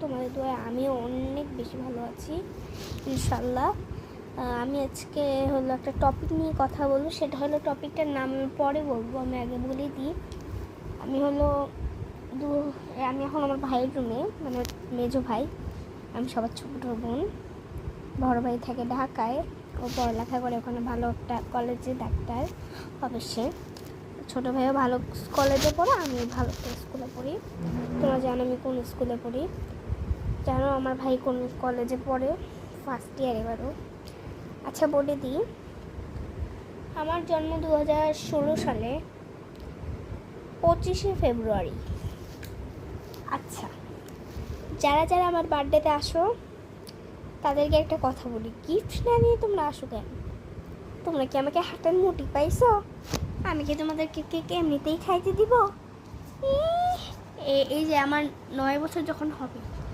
তোমাদের দোয়ায় আমিও অনেক বেশি ভালো আছি ইনশাল্লাহ। আমি আজকে হলো একটা টপিক নিয়ে কথা বলবো, সেটা হলো টপিকটার নাম পরে বলবো, আমি আগে বলে দিই। আমি এখন আমার ভাইয়ের রুমে, মানে মেজো ভাই, আমি সবার ছোটো বোন। বড় ভাই থাকে ঢাকায়, ও পড়ালেখা করে ওখানে ভালো একটা কলেজে ডাক্তার হবে সে। ছোটো ভাইও ভালো কলেজে পড়ে, আমি ভালো স্কুলে পড়ি। তোমরা জানো আমি কোন স্কুলে পড়ি, জানো আমার ভাই কোন কলেজে পড়ে, ফার্স্ট ইয়ার এবারও। আচ্ছা বলে দিই, আমার জন্ম 2016 সালে 25শে ফেব্রুয়ারি। আচ্ছা, যারা যারা আমার বার্থডেতে আসো তাদেরকে একটা কথা বলি, গিফট না নিয়ে তোমরা আসো কেন? তোমরা কি আমাকে হাতের মুটি পাইছো? আমি কি তোমাদেরকে কেক এমনিতেই খাইতে দিব? এই যে আমার 9 বছর যখন হবে